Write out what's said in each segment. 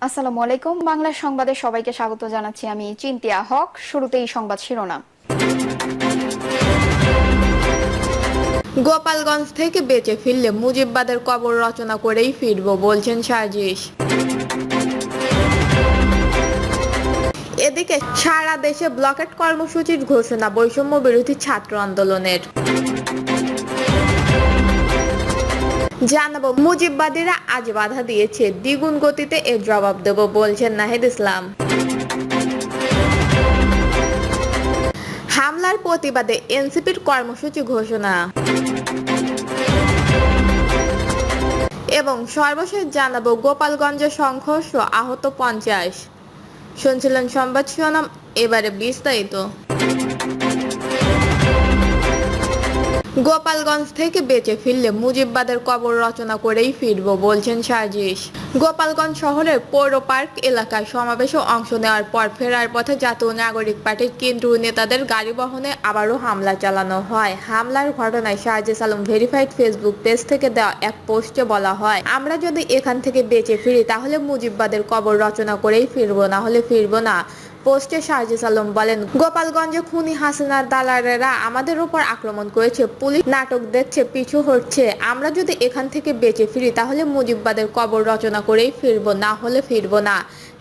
আসসালামু আলাইকুম। বাংলা সংবাদে সবাইকে স্বাগত জানাচ্ছি। আমি চিন্তিয়া হক। শুরুতেই সংবাদ শিরোনাম। গোপালগঞ্জ থেকে বেঁচে ফিরলে মুজিববাদের কবর রচনা করেই ফিরব বলছেন সার্জিস। এদিকে সারা দেশে ব্লকেট কর্মসূচির ঘোষণা বৈষম্য বিরোধী ছাত্র আন্দোলনের। জানাবো মুজিববাদীরা আজ বাধা দিয়েছে, দ্বিগুণ গতিতে এর জবাব দেব বলছেন নাহিদ ইসলাম। হামলার প্রতিবাদে এনসিপির কর্মসূচি ঘোষণা এবং সর্বশেষ জানাবো গোপালগঞ্জে সংঘর্ষ, আহত 50। শুনছিলেন সংবাদ শিরোনাম, এবারে বিস্তারিত। গোপালগঞ্জ থেকে বেঁচে ফিরলে মুজিববাদের কবর রচনা করেই ফিরব বলছেন সার্জিস। গোপালগঞ্জ শহরের পৌর পার্ক এলাকায় সমাবেশে অংশ নেওয়ার পর ফেরার পথে জাতীয় নাগরিক পার্টির কেন্দ্রীয় নেতাদের গাড়ি বহনে আবারও হামলা চালানো হয়। হামলার ঘটনায় Sarjis Alam verified Facebook page থেকে দেওয়া এক পোস্টে বলা হয়, আমরা যদি এখান থেকে বেঁচে ফিরি তাহলে মুজিববাদের কবর রচনা করেই ফিরবো, না হলে ফিরবো না। পোস্টে সার্জিস আলম বলেন, গোপালগঞ্জে খুনি হাসিনার দালালেরা আমাদের উপর আক্রমণ করেছে, পুলিশ নাটক দেখছে, পিছু হটছে। আমরা যদি এখান থেকে বেঁচে ফিরি তাহলে মুজিববাদের কবর রচনা করেই ফিরবো, না হলে ফিরবো না।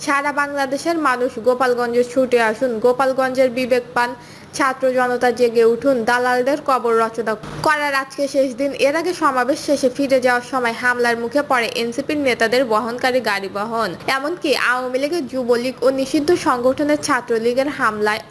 সারা বাংলাদেশের মানুষ গোপালগঞ্জে ছুটে আসুন, গোপালগঞ্জের বিবেকবান ছাত্র জনতা জেগে উঠুন, দালালদের কবর রচনা করার আজকে শেষ দিন। এর আগে সমাবেশ শেষে ফিরে যাওয়ার সময় হামলার মুখে পড়ে এনসিপির নেতাদের বহনকারী গাড়ি বহন। এমনকি আওয়ামী লীগের, যুবলীগ ও নিষিদ্ধ সংগঠনের ছাত্রলীগের হামলায়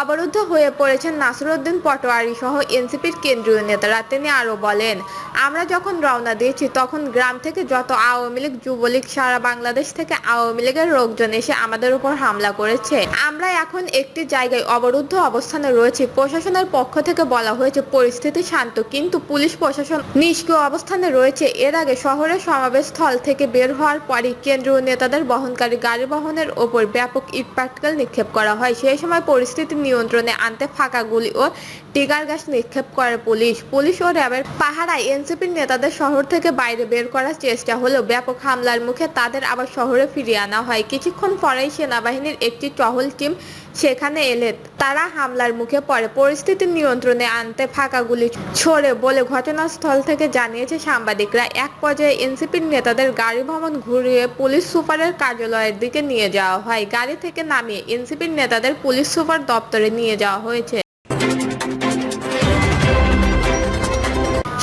অবরুদ্ধ হয়ে পড়েছেন নাসিরউদ্দিন পাটোয়ারী সহ এনসিপির কেন্দ্রীয় নেতারা। তিনি আরো বলেন, আমরা যখন রওনা দিয়েছি তখন গ্রাম থেকে যত আওয়ামী লীগ, যুবলীগ, সারা বাংলাদেশ থেকে আওয়ামী লীগের লোকজন এসে আমাদের উপর হামলা করেছে। আমরা এখন একটি জায়গায় অবরুদ্ধ অবস্থানে রয়েছি। প্রশাসনের পক্ষ থেকে বলা হয়েছে পরিস্থিতি শান্ত, কিন্তু পুলিশ প্রশাসন নিষ্ক্রিয় অবস্থানে রয়েছে। এর আগে শহরের সমাবেশ স্থল থেকে বের হওয়ার পরই কেন্দ্রীয় নেতাদের বহনকারী গাড়ি বহনের ওপর ব্যাপক ইট পাটকেল নিক্ষেপ করা হয়। সেই সময় পরিস্থিতি নিয়ন্ত্রণে আনতে ফাঁকা গুলি ও টিগার গ্যাস নিক্ষেপ করে পুলিশ ও র্যাবের পাহারায় এনসিপির নেতাদের শহর থেকে বাইরে বের করার চেষ্টা হলেও ব্যাপক হামলার মুখে তাদের আবার শহরে ফিরিয়ে আনা হয়। কিছুক্ষণ পরেই সেনাবাহিনীর একটি টহল টিম সেখানে এলে তারা হামলার মুখে পড়ে। পরিস্থিতি নিয়ন্ত্রণে আনতে ফাঁকা গুলি ছোড়ে বলে ঘটনাস্থল থেকে জানিয়েছে সাংবাদিকরা। এক পর্যায়ে এনসিপির নেতাদের গাড়ি ভবন ঘুরিয়ে পুলিশ সুপারের কার্যালয়ের দিকে নিয়ে যাওয়া হয়। গাড়ি থেকে নামিয়ে এনসিপির নেতাদের পুলিশ সুপার দপ্তরে নিয়ে যাওয়া হয়েছে।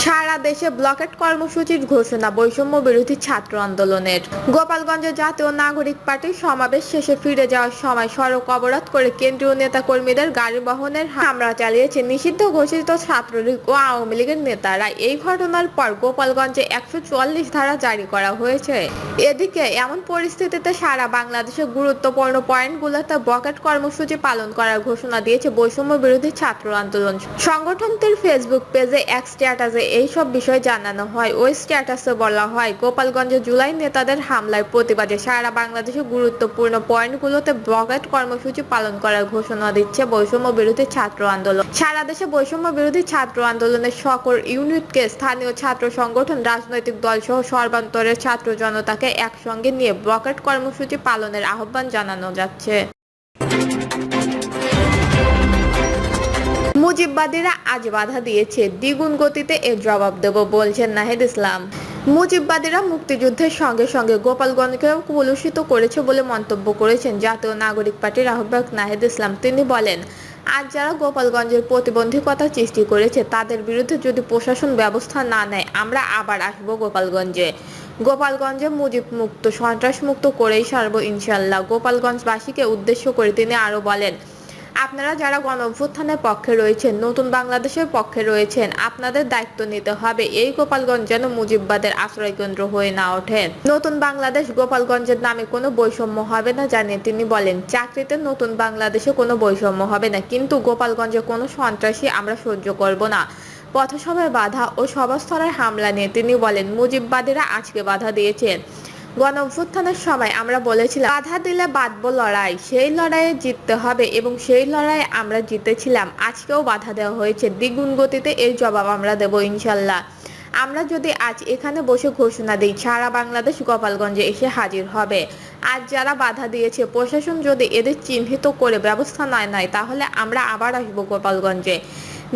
সারা দেশে ব্লকেট কর্মসূচির ঘোষণা বৈষম্য বিরোধী ছাত্র আন্দোলনের। গোপালগঞ্জে জাতীয় নাগরিক পার্টির সমাবেশ শেষে ফিরে যাওয়ার সময় সড়ক অবরোধ করে কেন্দ্রীয় নেতাকর্মীদের গাড়ি বহনের হামলা চালিয়েছে নিষিদ্ধ ঘোষিত ছাত্রলীগ ও আওয়ামী লীগের নেতারা। এই ঘটনার পর গোপালগঞ্জে 144 ধারা জারি করা হয়েছে। এদিকে এমন পরিস্থিতিতে সারা বাংলাদেশের গুরুত্বপূর্ণ পয়েন্টগুলোতে ব্লকেট কর্মসূচি পালন করার ঘোষণা দিয়েছে বৈষম্য বিরোধী ছাত্র আন্দোলন। সংগঠনটির ফেসবুক পেজে এক স্ট্যাটাসে এইসব বিষয় জানানো হয়। ওই স্ট্যাটাসে বলা হয়, গোপালগঞ্জে জুলাই নেতাদের হামলার প্রতিবাদে সারা বাংলাদেশের গুরুত্বপূর্ণ পয়েন্টগুলোতে ব্লকেট কর্মসূচি পালন করার ঘোষণা দিচ্ছে বৈষম্য বিরোধী ছাত্র আন্দোলন। সারা দেশে বৈষম্য বিরোধী ছাত্র আন্দোলনের সকল ইউনিটকে, স্থানীয় ছাত্র সংগঠন, রাজনৈতিক দল সহ সর্বান্তরের ছাত্র জনতাকে একসঙ্গে নিয়ে ব্লকেট কর্মসূচি পালনের আহ্বান জানানো যাচ্ছে। মুজিববাদীরা আজ বাধা দিয়েছে, দ্বিগুণ গতিতে এর জবাব দেব বলছেন নাহিদ ইসলাম। মুজিববাদীরা মুক্তিযুদ্ধের সঙ্গে সঙ্গে গোপালগঞ্জকেও কলুষিত করেছে বলে মন্তব্য করেছেন জাতীয় নাগরিক পার্টির আহ্বায়ক নাহিদ ইসলাম। তিনি বলেন, আজ যারা গোপালগঞ্জের প্রতিবন্ধকতা সৃষ্টি করেছে তাদের বিরুদ্ধে যদি প্রশাসন ব্যবস্থা না নেয় আমরা আবার আসবো গোপালগঞ্জে মুজিব মুক্ত, সন্ত্রাস মুক্ত করেই সারব ইনশাল্লাহ। গোপালগঞ্জবাসীকে উদ্দেশ্য করে তিনি আরো বলেন, আপনারা যারা গণ অভ্যুত্থানের পক্ষে রয়েছেন, নতুন বাংলাদেশের পক্ষে রয়েছেন, আপনাদের দায়িত্ব নিতে হবে এই গোপালগঞ্জ যেন মুজিববাদের আশ্রয়কেন্দ্র হয়ে না ওঠে। নতুন বাংলাদেশ গোপালগঞ্জের নামে কোনো বৈষম্য হবে না জানিয়ে তিনি বলেন, চাকরিতে নতুন বাংলাদেশে কোনো বৈষম্য হবে না, কিন্তু গোপালগঞ্জে কোনো সন্ত্রাসী আমরা সহ্য করব না। পথসভায় বাধা ও সভাস্থলের হামলা নিয়ে তিনি বলেন, মুজিববাদীরা আজকে বাধা দিয়েছে। গণ অভ্যুত্থানের সময় আমরা বলেছিলাম বাধা দিলে বাঁধবো লড়াই, সেই লড়াইয়ে জিততে হবে এবং সেই লড়াইয়ে আমরা জিতেছিলাম। আজকেও বাধা দেওয়া হয়েছে, দ্বিগুণ গতিতে এর জবাব আমরা দেব ইনশাল্লাহ। আমরা যদি আজ এখানে বসে ঘোষণা দিই সারা বাংলাদেশ গোপালগঞ্জে এসে হাজির হবে। আজ যারা বাধা দিয়েছে প্রশাসন যদি এদের চিহ্নিত করে ব্যবস্থা নেয় তাহলে আমরা আবার আসবো গোপালগঞ্জে।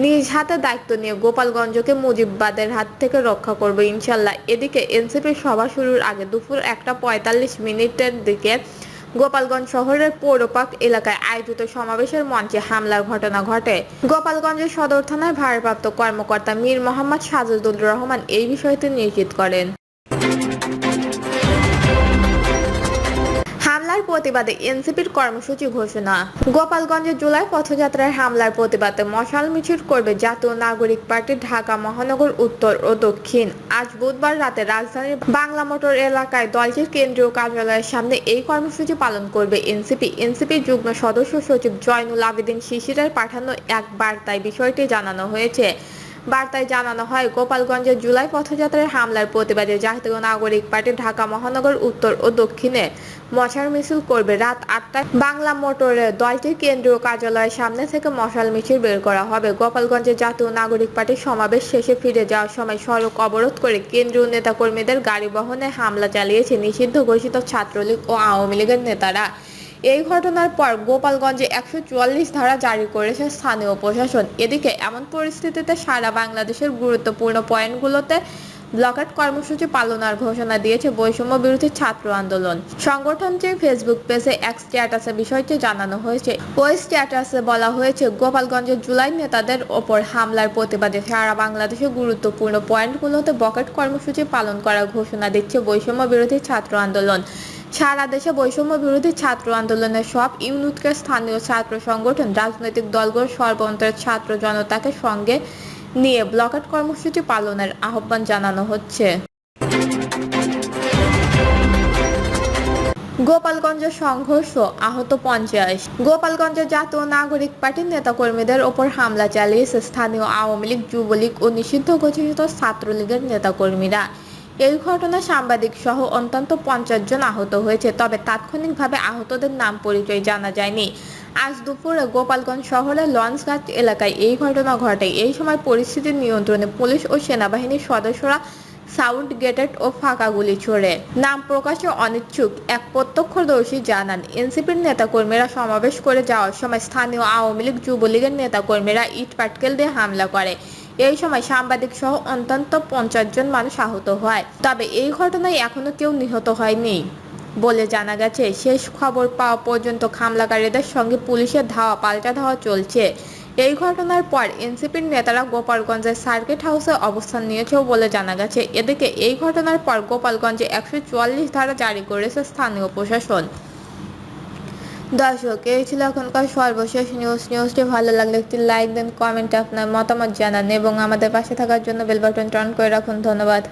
নিজ হাতে দায়িত্ব নিয়ে গোপালগঞ্জকে মুজিববাদের হাত থেকে রক্ষা করবে ইনশাল্লাহ। এদিকে এনসিপির সভা শুরুর আগে দুপুর 1:45 দিকে গোপালগঞ্জ শহরের পৌর পার্ক এলাকায় আয়োজিত সমাবেশের মঞ্চে হামলার ঘটনা ঘটে। গোপালগঞ্জের সদর থানার ভারপ্রাপ্ত কর্মকর্তা মীর মোহাম্মদ সাজেদুর রহমান এই বিষয়টি নিশ্চিত করেন। হামলার প্রতিবাদে এনসিপির কর্মসূচি ঘোষণা। গোপালগঞ্জে জুলাই পথযাত্রার হামলার প্রতিবাদে মশাল মিছিল করবে জাতীয় নাগরিক পার্টি ঢাকা মহানগর উত্তর ও দক্ষিণ। আজ বুধবার রাতে রাজধানীর বাংলা মোটর এলাকায় দলটির কেন্দ্রীয় কার্যালয়ের সামনে এই কর্মসূচি পালন করবে এনসিপির যুগ্ম সদস্য সচিব জয়নুল আবেদিন শিশিরের পাঠানো এক বার্তায় বিষয়টি জানানো হয়েছে। বার্তায় জানানো হয়, গোপালগঞ্জের জুলাই পথযাত্রার হামলার প্রতিবাদে জাতীয় নাগরিক পার্টি ঢাকা মহানগর উত্তর ও দক্ষিণে মশাল মিছিল করবে। রাত 8টায় বাংলা মোটরে দলটির কেন্দ্রীয় কার্যালয়ের সামনে থেকে মশাল মিছিল বের করা হবে। গোপালগঞ্জে জাতীয় নাগরিক পার্টির সমাবেশ শেষে ফিরে যাওয়ার সময় সড়ক অবরোধ করে কেন্দ্রীয় নেতাকর্মীদের গাড়ি বহনে হামলা চালিয়েছে নিষিদ্ধ ঘোষিত ছাত্রলীগ ও আওয়ামী লীগের নেতারা। এই ঘটনার পর গোপালগঞ্জে 144 ধারা জারি করেছে স্থানীয় প্রশাসন। এদিকে এমন পরিস্থিতিতে সারা বাংলাদেশের গুরুত্বপূর্ণ পয়েন্টগুলোতে ব্লকেট কর্মসূচি পালনের ঘোষণা দিয়েছে বৈষম্য বিরোধী ছাত্র আন্দোলন। সংগঠনটির ফেসবুক পেজে এক স্ট্যাটাসে বিষয়টি জানানো হয়েছে। ওই স্ট্যাটাসে বলা হয়েছে, গোপালগঞ্জের জুলাই নেতাদের ওপর হামলার প্রতিবাদে সারা বাংলাদেশের গুরুত্বপূর্ণ পয়েন্টগুলোতে ব্লকেট কর্মসূচি পালন করার ঘোষণা দিচ্ছে বৈষম্য বিরোধী ছাত্র আন্দোলন। সারা দেশে বৈষম্য বিরোধী ছাত্র আন্দোলনের সব ইউনিটকে স্থানীয় ছাত্র সংগঠন, রাজনৈতিক দলগুলো সর্বন্তরের ছাত্র জনতাকে সঙ্গে নিয়ে ব্লকেট কর্মসূচি পালনের আহ্বান জানানো হচ্ছে। গোপালগঞ্জের সংঘর্ষ, আহত 50। গোপালগঞ্জের জাতীয় নাগরিক পার্টির নেতাকর্মীদের ওপর হামলা চালিয়েছে স্থানীয় আওয়ামী লীগ, যুবলীগ ও নিষিদ্ধ ঘোষিত ছাত্রলীগের নেতাকর্মীরা। এই ঘটনায় সাংবাদিক সহ অন্তত 50 জন আহত হয়েছে, তবে তাৎক্ষণিকভাবে আহতদের নাম পরিচয় জানা যায়নি। আজ দুপুরে গোপালগঞ্জ শহরের লঞ্চঘাট এলাকায় এই ঘটনা ঘটে। এই সময় পরিস্থিতি নিয়ন্ত্রণে পুলিশ ও সেনাবাহিনীর সদস্যরা সাউন্ড গ্রেনেড ও ফাঁকা গুলি ছোড়ে। নাম প্রকাশে অনিচ্ছুক এক প্রত্যক্ষদর্শী জানান, এনসিপির নেতাকর্মীরা সমাবেশ করে যাওয়ার সময় স্থানীয় আওয়ামী লীগ, যুবলীগের নেতাকর্মীরা ইট পাটকেল দিয়ে হামলা করে। এই সময় সাংবাদিক সহ অন্তত 50 জন মানুষ আহত হয়, তবে এই ঘটনায় এখনো কেউ নিহত হয়নি বলে জানা গেছে। শেষ খবর পাওয়া পর্যন্ত হামলাকারীদের সঙ্গে পুলিশের ধাওয়া পাল্টা ধাওয়া চলছে। এই ঘটনার পর এনসিপির নেতারা গোপালগঞ্জের সার্কিট হাউসে অবস্থান নিয়েছেও বলে জানা গেছে। এদিকে এই ঘটনার পর গোপালগঞ্জে 144 ধারা জারি করেছে স্থানীয় প্রশাসন। দর্শক, এই ছিল এখনকার সর্বশেষ নিউজটি ভালো লাগলে একটি লাইক দেন, কমেন্টে আপনার মতামত জানান এবং আমাদের পাশে থাকার জন্য বেল বাটন অন করে রাখুন। ধন্যবাদ।